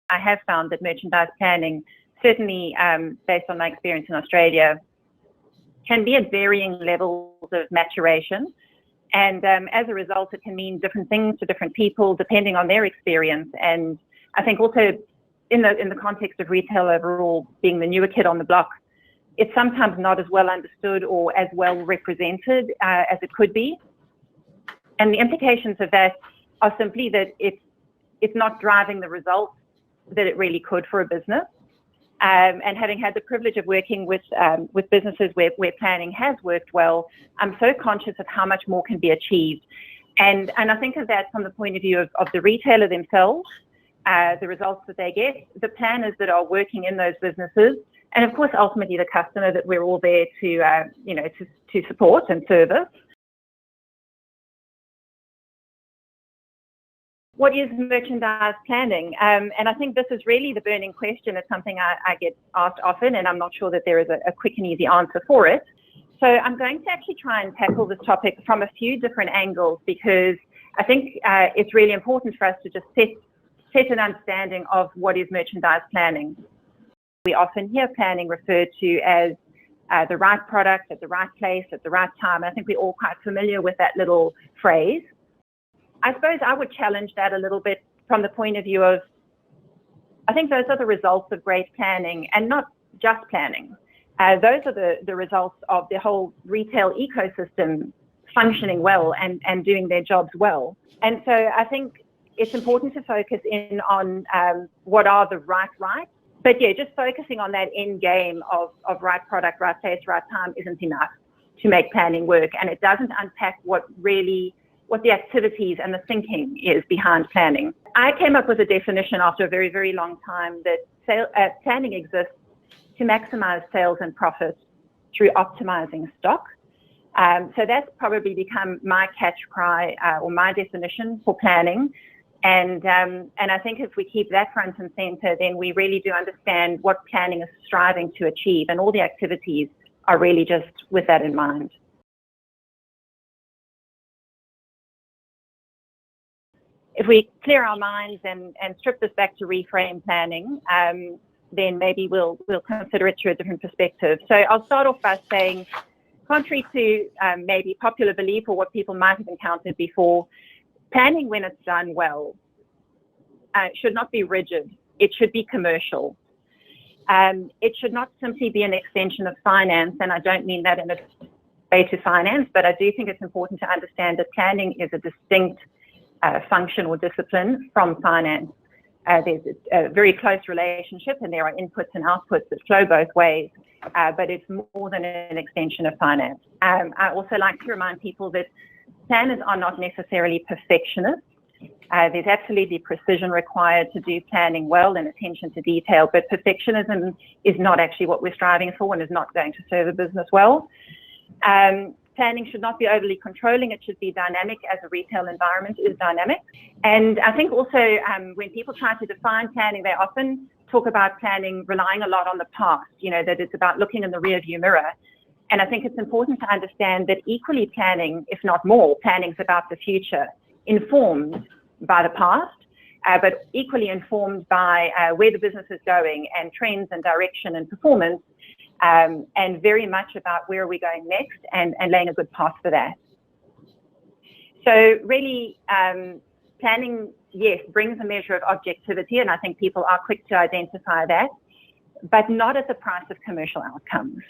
I have found that merchandise planning, certainly based on my experience in Australia, can be at varying levels of maturation. And as a result, it can mean different things to different people depending on their experience. And I think also in the context of retail overall, being the newer kid on the block, it's sometimes not as well understood or as well represented as it could be. And the implications of that are simply that it's not driving the results that it really could for a business. And having had the privilege of working with businesses where planning has worked well, I'm so conscious of how much more can be achieved. And I think of that from the point of view of the retailer themselves, the results that they get, the planners that are working in those businesses, and of course, ultimately the customer that we're all there to support and service. What is merchandise planning? And I think this is really the burning question. It's something I get asked often, and I'm not sure that there is a quick and easy answer for it. So I'm going to actually try and tackle this topic from a few different angles, because I think it's really important for us to just set an understanding of what is merchandise planning. We often hear planning referred to as the right product at the right place at the right time. I think we're all quite familiar with that little phrase. I suppose I would challenge that a little bit from the point of view of, I think those are the results of great planning, and not just planning. Those are the results of the whole retail ecosystem functioning well and doing their jobs well. And so I think it's important to focus in on what are the right. But yeah, just focusing on that end game of right product, right place, right time isn't enough to make planning work. And it doesn't unpack what the activities and the thinking is behind planning. I came up with a definition after a very, very long time that planning exists to maximize sales and profit through optimizing stock. So that's probably become my catch cry or my definition for planning. And I think if we keep that front and center, then we really do understand what planning is striving to achieve, and all the activities are really just with that in mind. If we clear our minds and strip this back to reframe planning, then maybe we'll consider it through a different perspective. So I'll start off by saying, contrary to maybe popular belief or what people might have encountered before, planning, when it's done well, should not be rigid. It should be commercial. It should not simply be an extension of finance, and I don't mean that in a way to finance, but I do think it's important to understand that planning is a distinct function or discipline from finance. There's a very close relationship, and there are inputs and outputs that flow both ways, but it's more than an extension of finance. I also like to remind people that planners are not necessarily perfectionists. There's absolutely precision required to do planning well and attention to detail, but perfectionism is not actually what we're striving for and is not going to serve a business well. Planning should not be overly controlling. It should be dynamic, as a retail environment is dynamic. And I think also when people try to define planning, they often talk about planning relying a lot on the past, that it's about looking in the rearview mirror. And I think it's important to understand that equally planning, if not more, planning is about the future, informed by the past, but equally informed by where the business is going and trends and direction and performance, and very much about where are we going next and laying a good path for that. So really, planning, yes, brings a measure of objectivity, and I think people are quick to identify that, but not at the price of commercial outcomes.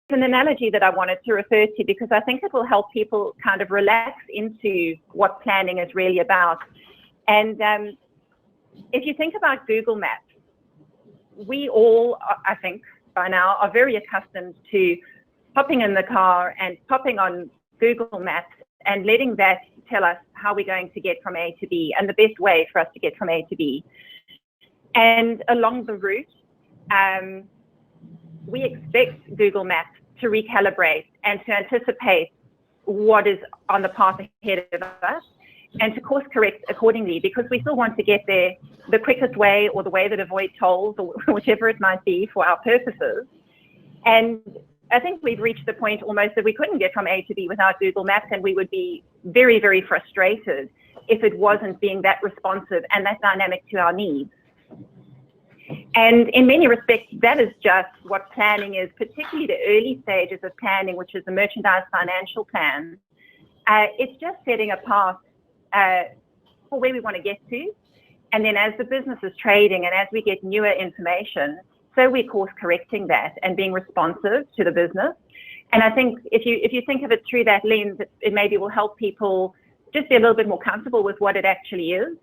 It's an analogy that I wanted to refer to because I think it will help people kind of relax into what planning is really about. And if you think about Google Maps, we all, I think, by now are very accustomed to hopping in the car and popping on Google Maps and letting that tell us how we're going to get from A to B and the best way for us to get from A to B. And along the route, we expect Google Maps to recalibrate and to anticipate what is on the path ahead of us and to course correct accordingly, because we still want to get there the quickest way or the way that avoids tolls or whichever it might be for our purposes. And I think we've reached the point almost that we couldn't get from A to B without Google Maps, and we would be very, very frustrated if it wasn't being that responsive and that dynamic to our needs. And in many respects, that is just what planning is, particularly the early stages of planning, which is the merchandise financial plan. It's just setting a path for where we want to get to. And then as the business is trading and as we get newer information, so we're course correcting that and being responsive to the business. And I think if you think of it through that lens, it maybe will help people just be a little bit more comfortable with what it actually is.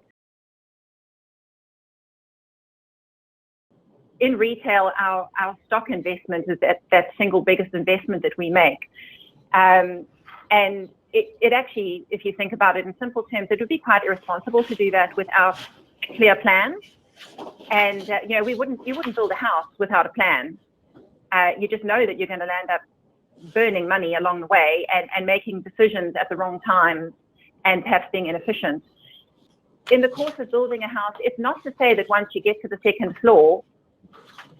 In retail, our stock investment is that single biggest investment that we make. And it actually, if you think about it in simple terms, it would be quite irresponsible to do that without a clear plan. And you know, you wouldn't build a house without a plan. You just know that you're going to land up burning money along the way and making decisions at the wrong time and perhaps being inefficient. In the course of building a house, it's not to say that once you get to the second floor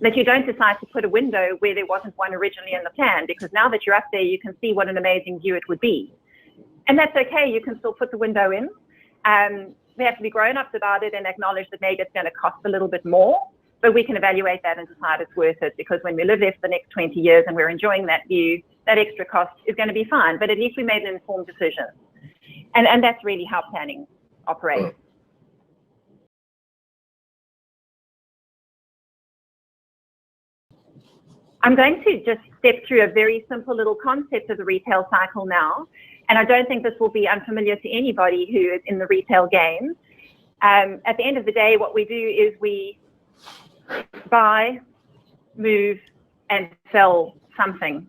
that you don't decide to put a window where there wasn't one originally in the plan, because now that you're up there, you can see what an amazing view it would be. And that's okay, you can still put the window in. We have to be grown-ups about it and acknowledge that maybe it's going to cost a little bit more, but we can evaluate that and decide it's worth it, because when we live there for the next 20 years and we're enjoying that view, that extra cost is going to be fine, but at least we made an informed decision. And that's really how planning operates. I'm going to just step through a very simple little concept of the retail cycle now, and I don't think this will be unfamiliar to anybody who is in the retail game. At the end of the day, what we do is we buy, move, and sell something.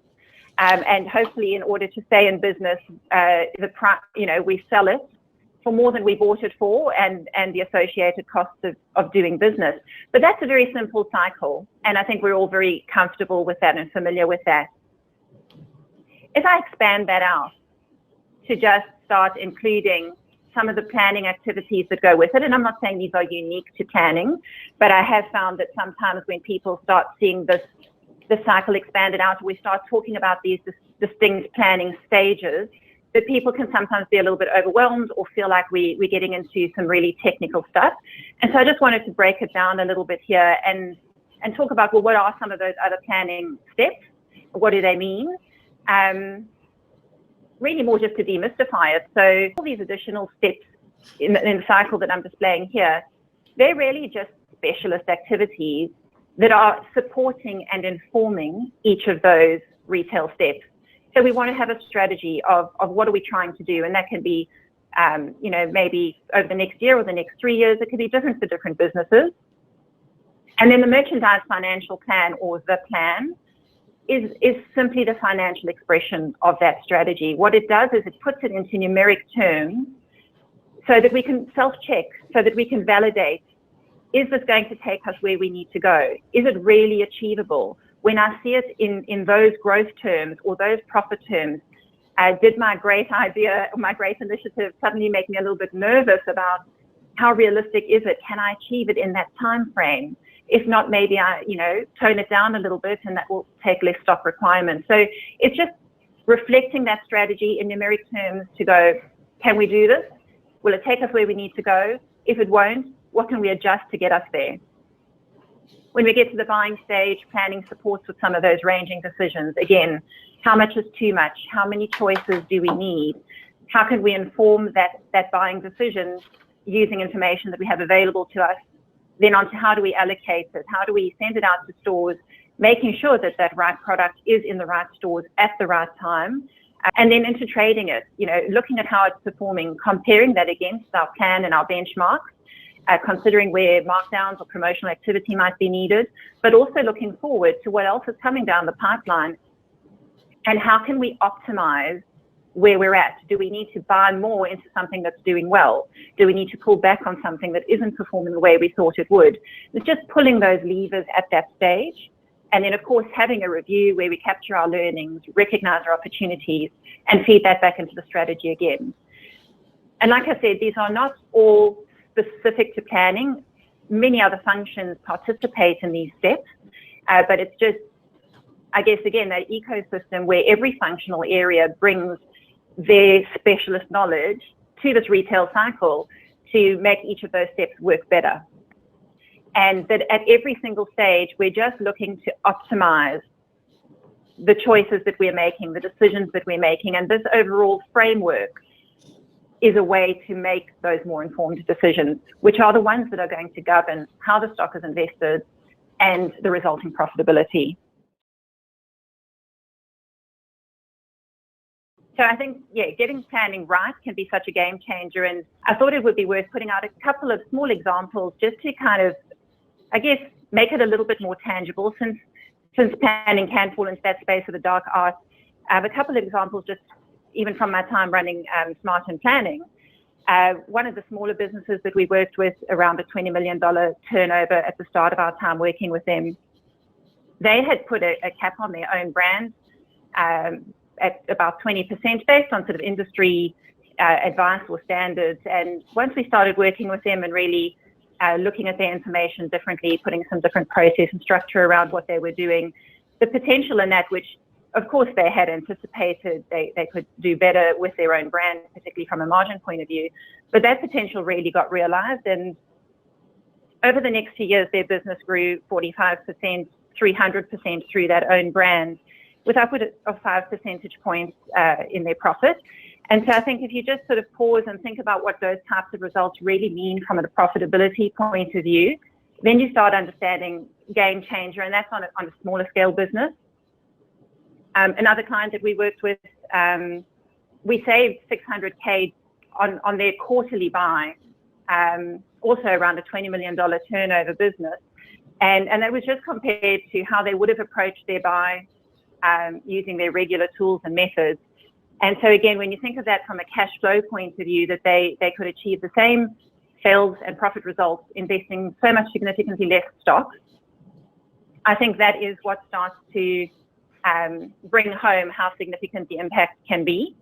And hopefully, in order to stay in business, we sell it for more than we bought it for, and the associated costs of doing business. But that's a very simple cycle, and I think we're all very comfortable with that and familiar with that. If I expand that out to just start including some of the planning activities that go with it, and I'm not saying these are unique to planning, but I have found that sometimes when people start seeing the cycle expanded out, we start talking about these distinct planning stages, that people can sometimes be a little bit overwhelmed or feel like we're getting into some really technical stuff. And so I just wanted to break it down a little bit here and talk about, well, what are some of those other planning steps? What do they mean? Really more just to demystify it. So all these additional steps in the cycle that I'm displaying here, they're really just specialist activities that are supporting and informing each of those retail steps. So we want to have a strategy of what are we trying to do, and that can be, maybe over the next year or the next 3 years. It could be different for different businesses. And then the merchandise financial plan, or the plan, is simply the financial expression of that strategy. What it does is it puts it into numeric terms so that we can self-check, so that we can validate, is this going to take us where we need to go? Is it really achievable? When I see it in those growth terms or those profit terms, did my great idea or my great initiative suddenly make me a little bit nervous about how realistic is it? Can I achieve it in that time frame? If not, maybe I, tone it down a little bit, and that will take less stock requirements. So it's just reflecting that strategy in numeric terms to go, can we do this? Will it take us where we need to go? If it won't, what can we adjust to get us there? When we get to the buying stage, planning supports with some of those ranging decisions. Again, how much is too much? How many choices do we need? How can we inform that buying decision using information that we have available to us? Then on to how do we allocate it? How do we send it out to stores, making sure that that right product is in the right stores at the right time, and then into trading it, looking at how it's performing, comparing that against our plan and our benchmarks, considering where markdowns or promotional activity might be needed, but also looking forward to what else is coming down the pipeline and how can we optimize where we're at. Do we need to buy more into something that's doing well? Do we need to pull back on something that isn't performing the way we thought it would? It's just pulling those levers at that stage. And then, of course, having a review where we capture our learnings, recognize our opportunities, and feed that back into the strategy again. And like I said, these are not all specific to planning. Many other functions participate in these steps, but it's just, I guess, again, that ecosystem where every functional area brings their specialist knowledge to this retail cycle to make each of those steps work better. And that at every single stage, we're just looking to optimize the choices that we're making, the decisions that we're making, and this overall framework is a way to make those more informed decisions, which are the ones that are going to govern how the stock is invested and the resulting profitability. So I think, yeah, getting planning right can be such a game changer, and I thought it would be worth putting out a couple of small examples just to kind of, I guess, make it a little bit more tangible, since planning can fall into that space of the dark art. I have a couple of examples just even from my time running Smart and Planning. One of the smaller businesses that we worked with, around a $20 million turnover at the start of our time working with them, they had put a cap on their own brand at about 20% based on sort of industry advice or standards. And once we started working with them and really looking at their information differently, putting some different process and structure around what they were doing, the potential in that, which of course they had anticipated they could do better with their own brand, particularly from a margin point of view, but that potential really got realized. And over the next 2 years, their business grew 45%, 300% through that own brand, with upward of 5 percentage points in their profit. And so I think if you just sort of pause and think about what those types of results really mean from a profitability point of view, then you start understanding game changer, and that's on a smaller scale business. Another client that we worked with, we saved $600K on their quarterly buy, also around a $20 million turnover business. And that was just compared to how they would have approached their buy using their regular tools and methods. And so again, when you think of that from a cash flow point of view, that they could achieve the same sales and profit results investing so much significantly less stocks, I think that is what starts to bring home how significant the impact can be.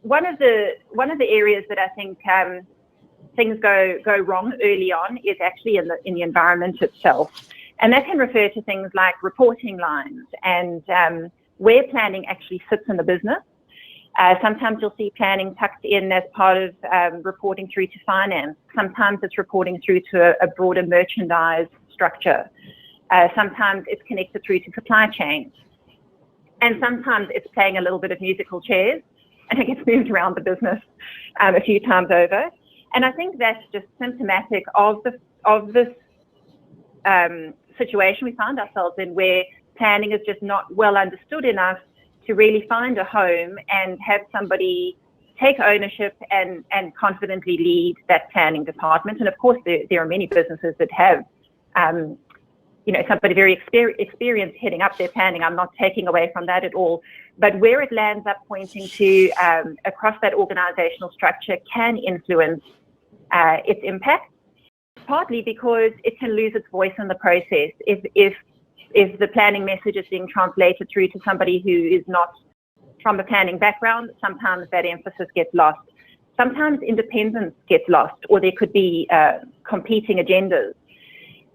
One of the areas that I think things go wrong early on is actually in the environment itself, and that can refer to things like reporting lines and where planning actually sits in the business. Sometimes you'll see planning tucked in as part of reporting through to finance. Sometimes it's reporting through to a broader merchandise structure. Sometimes it's connected through to supply chain. And sometimes it's playing a little bit of musical chairs and it gets moved around the business a few times over. And I think that's just symptomatic of this situation we find ourselves in, where planning is just not well understood enough to really find a home and have somebody take ownership and confidently lead that planning department. And of course, there are many businesses that have, somebody very experienced heading up their planning. I'm not taking away from that at all. But where it lands up pointing to across that organizational structure can influence its impact, partly because it can lose its voice in the process. If the planning message is being translated through to somebody who is not from a planning background, sometimes that emphasis gets lost. Sometimes independence gets lost, or there could be competing agendas.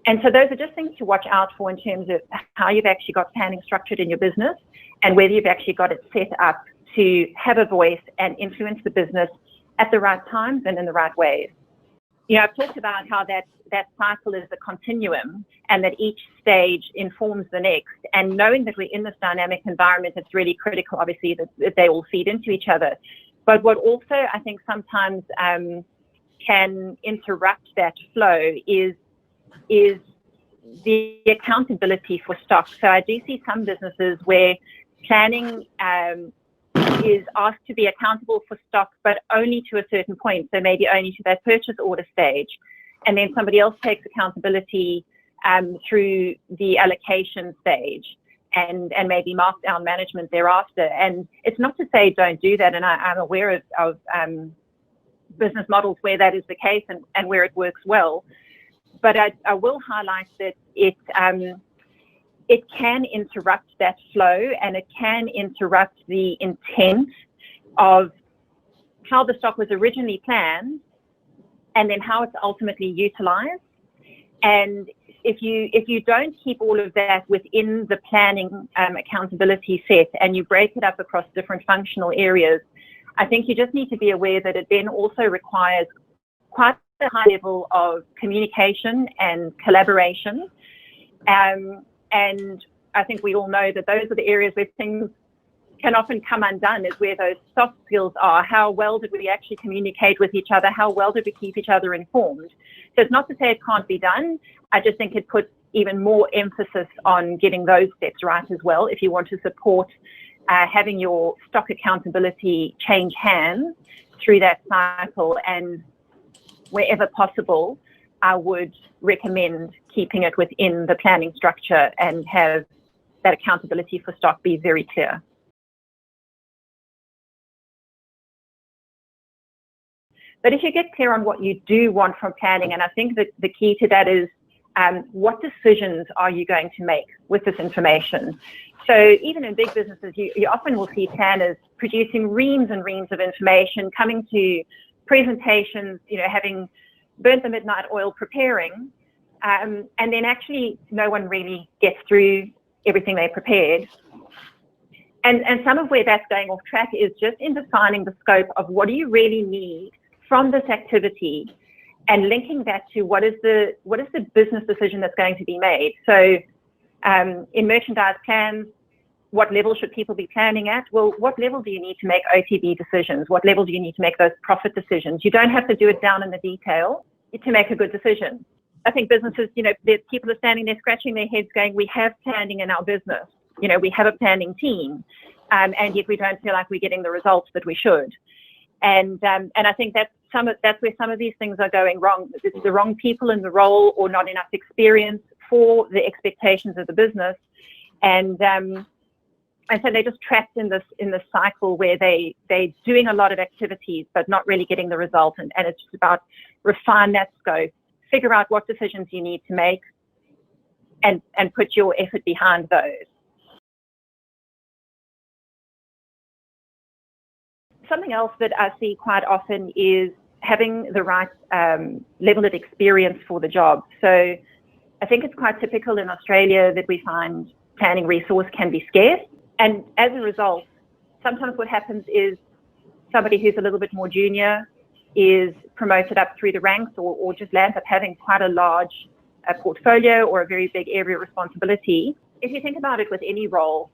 And so those are just things to watch out for in terms of how you've actually got planning structured in your business and whether you've actually got it set up to have a voice and influence the business at the right times and in the right ways. I've talked about how that cycle is a continuum and that each stage informs the next. And knowing that we're in this dynamic environment, it's really critical, obviously, that they all feed into each other. But what also I think sometimes can interrupt that flow is the accountability for stock. So I do see some businesses where planning is asked to be accountable for stock, but only to a certain point. So maybe only to that purchase order stage. And then somebody else takes accountability through the allocation stage and maybe markdown management thereafter. And it's not to say don't do that. And I'm aware of business models where that is the case and where it works well. But I will highlight that it can interrupt that flow, and it can interrupt the intent of how the stock was originally planned and then how it's ultimately utilized. And if you don't keep all of that within the planning accountability set and you break it up across different functional areas, I think you just need to be aware that it then also requires quite a high level of communication and collaboration. And I think we all know that those are the areas where things can often come undone, is where those soft skills are. How well did we actually communicate with each other? How well did we keep each other informed? So it's not to say it can't be done. I just think it puts even more emphasis on getting those steps right as well, if you want to support having your stock accountability change hands through that cycle. And wherever possible, I would recommend keeping it within the planning structure and have that accountability for stock be very clear. But if you get clear on what you do want from planning, and I think that the key to that is what decisions are you going to make with this information? So even in big businesses, you often will see planners producing reams and reams of information, coming to presentations, having burnt the midnight oil preparing, and then actually no one really gets through everything they prepared. And some of where that's going off track is just in defining the scope of what do you really need from this activity, and linking that to what is the business decision that's going to be made. So in merchandise plans, what level should people be planning at? Well, what level do you need to make OTB decisions? What level do you need to make those profit decisions? You don't have to do it down in the detail to make a good decision. I think businesses, people are standing there scratching their heads going, we have planning in our business. We have a planning team, and yet we don't feel like we're getting the results that we should. And I think that's where some of these things are going wrong. It's the wrong people in the role, or not enough experience for the expectations of the business, and so they're just trapped in this cycle where they're doing a lot of activities but not really getting the result. And it's just about refine that scope, figure out what decisions you need to make, and put your effort behind those. Something else that I see quite often is having the right level of experience for the job. So I think it's quite typical in Australia that we find planning resource can be scarce. And as a result, sometimes what happens is somebody who's a little bit more junior is promoted up through the ranks, or just lands up having quite a large portfolio or a very big area of responsibility. If you think about it with any role,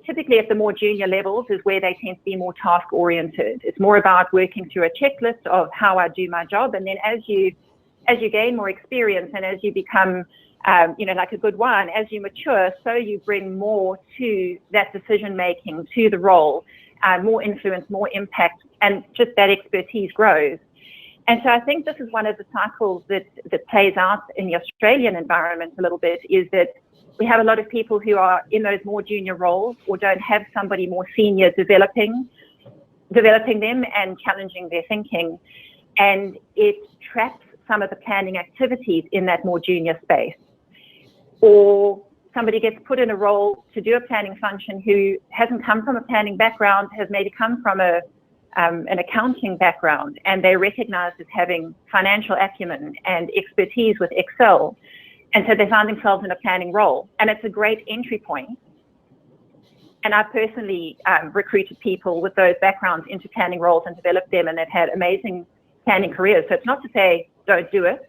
typically at the more junior levels is where they tend to be more task oriented. It's more about working through a checklist of how I do my job. And then as you gain more experience and as you become, like a good wine, as you mature, so you bring more to that decision making, to the role, more influence, more impact, and just that expertise grows. And so I think this is one of the cycles that plays out in the Australian environment a little bit, is that we have a lot of people who are in those more junior roles, or don't have somebody more senior developing them and challenging their thinking. And it traps some of the planning activities in that more junior space. Or somebody gets put in a role to do a planning function who hasn't come from a planning background, has maybe come from an accounting background, and they're recognized as having financial acumen and expertise with Excel. And so they find themselves in a planning role, and it's a great entry point. And I've personally recruited people with those backgrounds into planning roles and developed them, and they've had amazing planning careers. So it's not to say don't do it.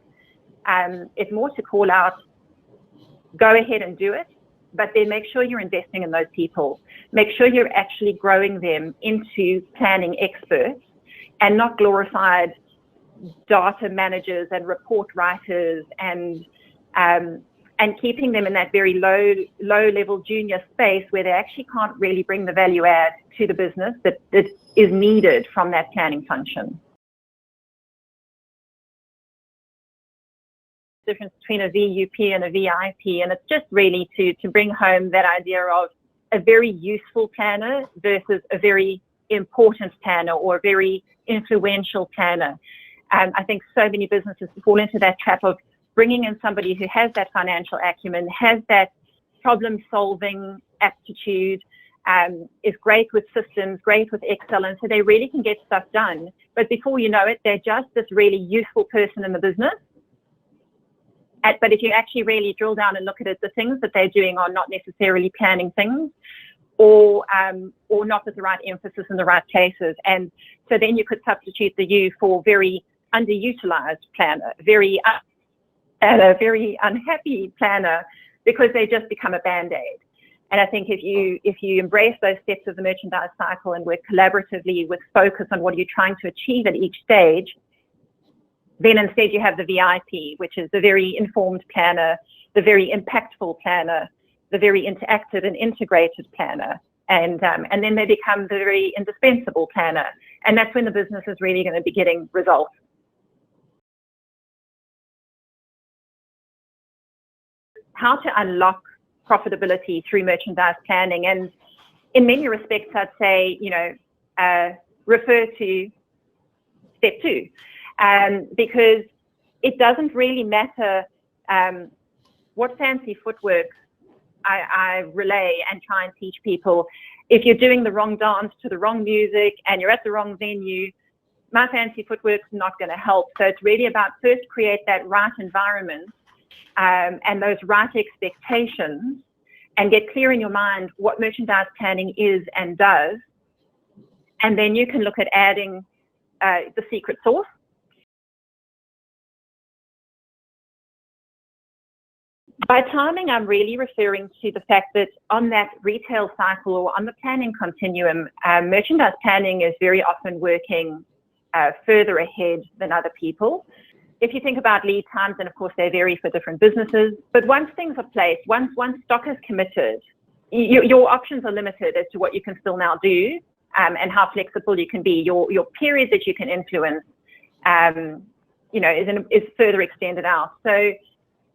It's more to call out, go ahead and do it, but then make sure you're investing in those people. Make sure you're actually growing them into planning experts, and not glorified data managers and report writers, and keeping them in that very low level junior space where they actually can't really bring the value add to the business that is needed from that planning function. Difference between a VUP and a VIP, and it's just really to bring home that idea of a very useful planner versus a very important planner or a very influential planner. I think so many businesses fall into that trap of bringing in somebody who has that financial acumen, has that problem-solving aptitude, is great with systems, great with Excel, and so they really can get stuff done. But before you know it, they're just this really useful person in the business, But if you actually really drill down and look at it, the things that they're doing are not necessarily planning things, or not with the right emphasis in the right places. And so then you could substitute the U for very underutilized planner, very unhappy planner, because they just become a band-aid. And I think if you embrace those steps of the merchandise cycle and work collaboratively with focus on what you're trying to achieve at each stage, then instead you have the VIP, which is the very informed planner, the very impactful planner, the very interactive and integrated planner, and then they become the very indispensable planner. And that's when the business is really going to be getting results. How to unlock profitability through merchandise planning, and in many respects, I'd say, refer to step 2, because it doesn't really matter what fancy footwork I relay and try and teach people. If you're doing the wrong dance to the wrong music and you're at the wrong venue, my fancy footwork's not going to help. So it's really about first create that right environment and those right expectations, and get clear in your mind what merchandise planning is and does. And then you can look at adding the secret sauce. By timing, I'm really referring to the fact that on that retail cycle or on the planning continuum, merchandise planning is very often working further ahead than other people. If you think about lead times, and of course they vary for different businesses, but once things are placed, once stock is committed, your options are limited as to what you can still now do and how flexible you can be. Your period that you can influence, is further extended out. So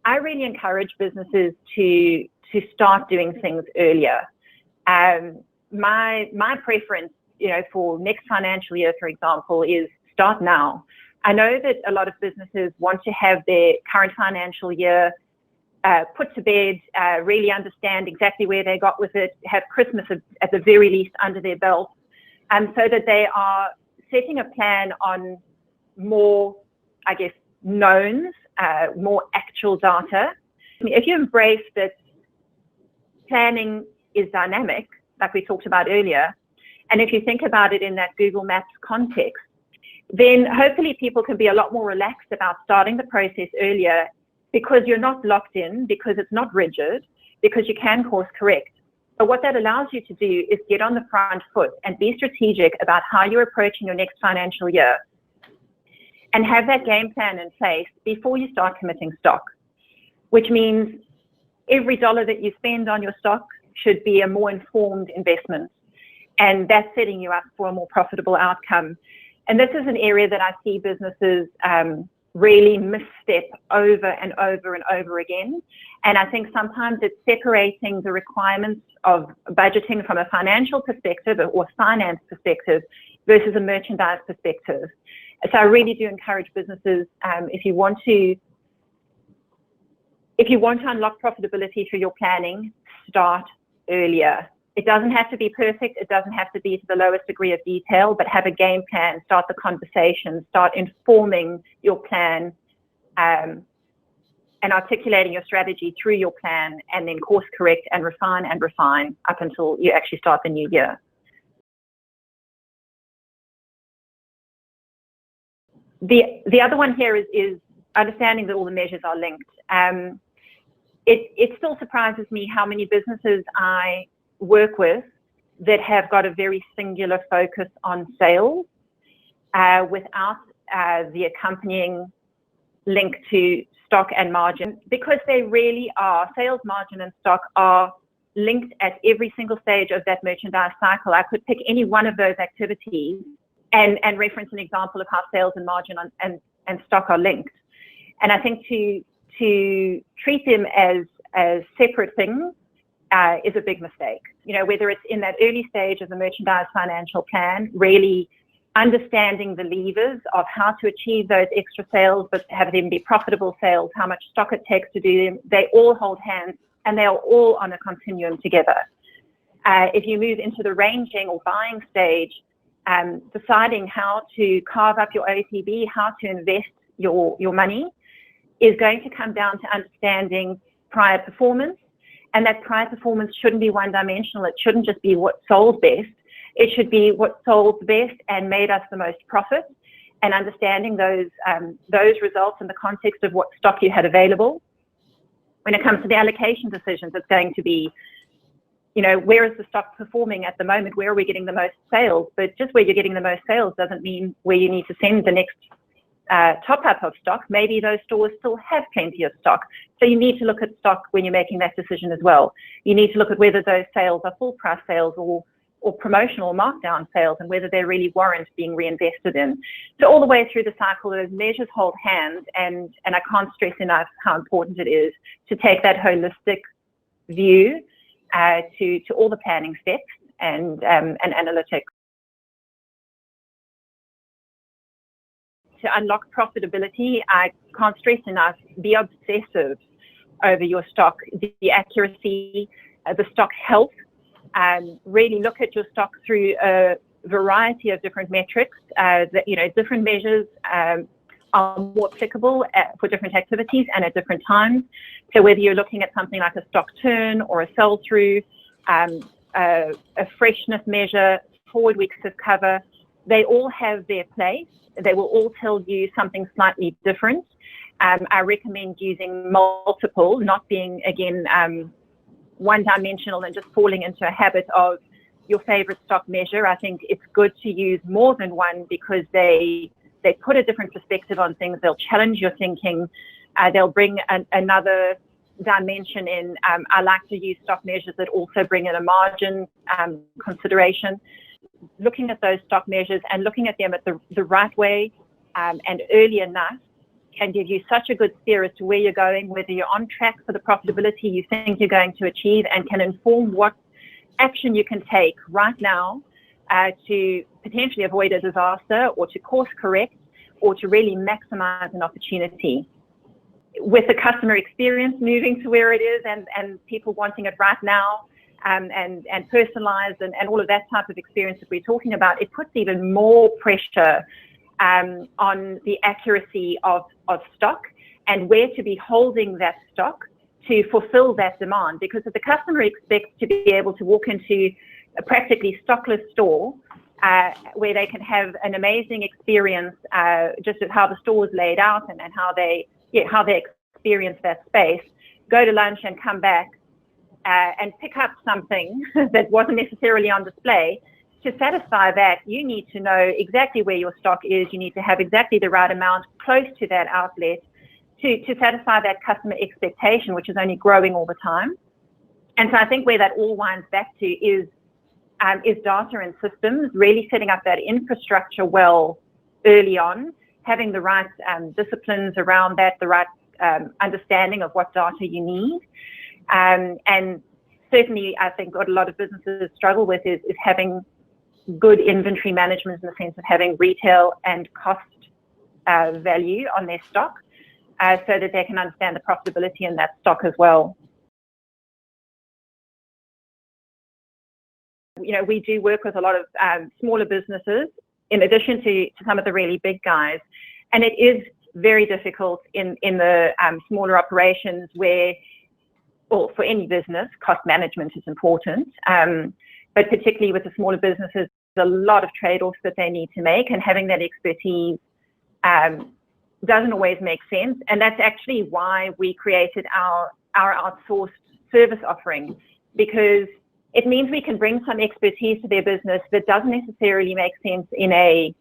I really encourage businesses to start doing things earlier. My preference, for next financial year, for example, is start now. I know that a lot of businesses want to have their current financial year put to bed, really understand exactly where they got with it, have Christmas at the very least under their belt, so that they are setting a plan on more, I guess, knowns, more actual data. If you embrace that planning is dynamic, like we talked about earlier, and if you think about it in that Google Maps context, then hopefully people can be a lot more relaxed about starting the process earlier, because you're not locked in, because it's not rigid, because you can course correct. But what that allows you to do is get on the front foot and be strategic about how you're approaching your next financial year, and have that game plan in place before you start committing stock, which means every dollar that you spend on your stock should be a more informed investment, and that's setting you up for a more profitable outcome. And this is an area that I see businesses really misstep over and over and over again. And I think sometimes it's separating the requirements of budgeting from a financial perspective or finance perspective versus a merchandise perspective. So I really do encourage businesses, if you want to unlock profitability through your planning, start earlier. It doesn't have to be perfect. It doesn't have to be to the lowest degree of detail, but have a game plan, start the conversation, start informing your plan, and articulating your strategy through your plan, and then course correct and refine up until you actually start the new year. The other one here is understanding that all the measures are linked. It still surprises me how many businesses I work with that have got a very singular focus on sales without the accompanying link to stock and margin, because they really are. Sales, margin and stock are linked at every single stage of that merchandise cycle. I could pick any one of those activities and reference an example of how sales and margin and stock are linked. And I think to treat them as separate things is a big mistake. Whether it's in that early stage of the merchandise financial plan, really understanding the levers of how to achieve those extra sales, but have them be profitable sales, how much stock it takes to do them, they all hold hands and they are all on a continuum together. If you move into the ranging or buying stage, deciding how to carve up your OTB, how to invest your money is going to come down to understanding prior performance, and that prior performance shouldn't be one-dimensional. It shouldn't just be what sold best. It should be what sold the best and made us the most profit, and understanding those results in the context of what stock you had available. When it comes to the allocation decisions, it's going to be, where is the stock performing at the moment? Where are we getting the most sales? But just where you're getting the most sales doesn't mean where you need to send the next top up of stock. Maybe those stores still have plenty of stock. So you need to look at stock when you're making that decision as well. You need to look at whether those sales are full price sales or promotional markdown sales, and whether they really warrant being reinvested in. So all the way through the cycle, those measures hold hands, and I can't stress enough how important it is to take that holistic view to all the planning steps and analytics. To unlock profitability, I can't stress enough, be obsessive over your stock, the accuracy, the stock health. Really look at your stock through a variety of different metrics. Different measures are more applicable for different activities and at different times. So whether you're looking at something like a stock turn or a sell-through, a freshness measure, forward weeks of cover, they all have their place. They will all tell you something slightly different. I recommend using multiple, not being, again, one-dimensional and just falling into a habit of your favorite stock measure. I think it's good to use more than one, because they put a different perspective on things. They'll challenge your thinking. They'll bring another dimension in. I like to use stock measures that also bring in a margin consideration. Looking at those stock measures and looking at them at the right way and early enough can give you such a good steer as to where you're going, whether you're on track for the profitability you think you're going to achieve, and can inform what action you can take right now to potentially avoid a disaster, or to course correct, or to really maximize an opportunity. With the customer experience moving to where it is, and people wanting it right now, and personalized, and all of that type of experience that we're talking about, it puts even more pressure on the accuracy of stock and where to be holding that stock to fulfill that demand. Because if the customer expects to be able to walk into a practically stockless store where they can have an amazing experience just with how the store is laid out and how they experience that space, go to lunch and come back and pick up something that wasn't necessarily on display, to satisfy that, you need to know exactly where your stock is. You need to have exactly the right amount close to that outlet to satisfy that customer expectation, which is only growing all the time. And so I think where that all winds back to is data and systems, really setting up that infrastructure well early on, having the right disciplines around that, the right understanding of what data you need. And certainly, I think what a lot of businesses struggle with is having good inventory management, in the sense of having retail and cost value on their stock, so that they can understand the profitability in that stock as well. We do work with a lot of smaller businesses, in addition to some of the really big guys, and it is very difficult in the smaller operations where, well, for any business, cost management is important. But particularly with the smaller businesses, there's a lot of trade-offs that they need to make, and having that expertise doesn't always make sense. And that's actually why we created our outsourced service offering, because it means we can bring some expertise to their business that doesn't necessarily make sense in a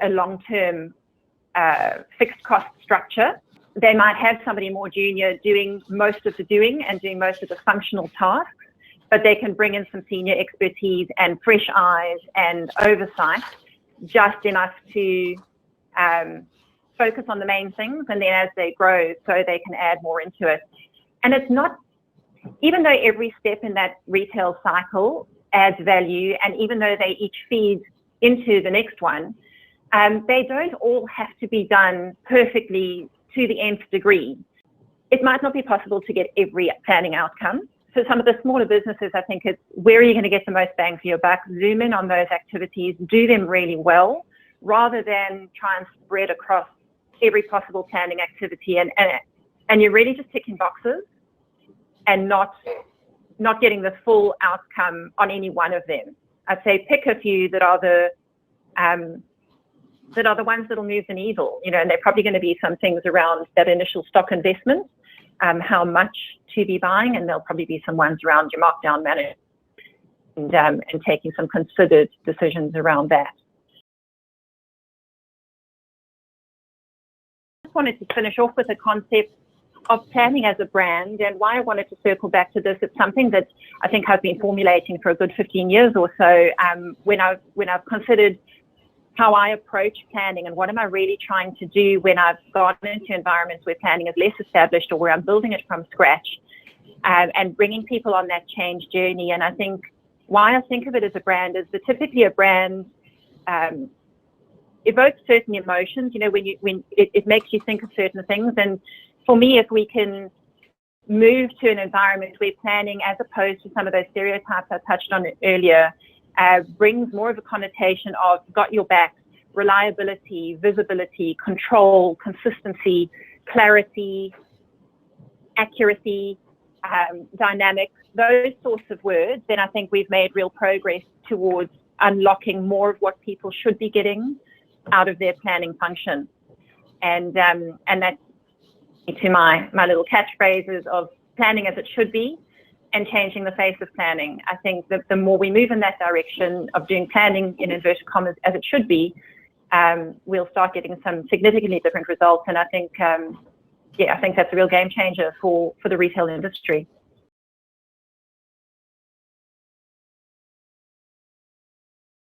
long-term fixed cost structure. They might have somebody more junior doing most of the doing and doing most of the functional tasks, but they can bring in some senior expertise and fresh eyes and oversight, just enough to focus on the main things, and then as they grow, so they can add more into it. And it's not, even though every step in that retail cycle adds value, and even though they each feed into the next one, they don't all have to be done perfectly to the nth degree. It might not be possible to get every planning outcome. So some of the smaller businesses, I think it's where are you going to get the most bang for your buck? Zoom in on those activities, do them really well, rather than try and spread across every possible planning activity, and you're really just ticking boxes and not getting the full outcome on any one of them. I'd say pick a few that are the ones that'll move the needle, you know, and they're probably going to be some things around that initial stock investment, how much to be buying, and there'll probably be some ones around your markdown management and taking some considered decisions around that. I just wanted to finish off with a concept of planning as a brand, and why I wanted to circle back to this. It's something that I think I've been formulating for a good 15 years or so. When I've considered how I approach planning and what am I really trying to do when I've gone into environments where planning is less established or where I'm building it from scratch, and bringing people on that change journey. And I think why I think of it as a brand is that typically a brand evokes certain emotions, you know, when it makes you think of certain things. And for me, if we can move to an environment where planning, as opposed to some of those stereotypes I touched on earlier, brings more of a connotation of got your back, reliability, visibility, control, consistency, clarity, accuracy, dynamic, those sorts of words, then I think we've made real progress towards unlocking more of what people should be getting out of their planning function. And that's to my little catchphrases of planning as it should be and changing the face of planning. I think that the more we move in that direction of doing planning in inverted commas as it should be, we'll start getting some significantly different results. And I think, I think that's a real game changer for the retail industry.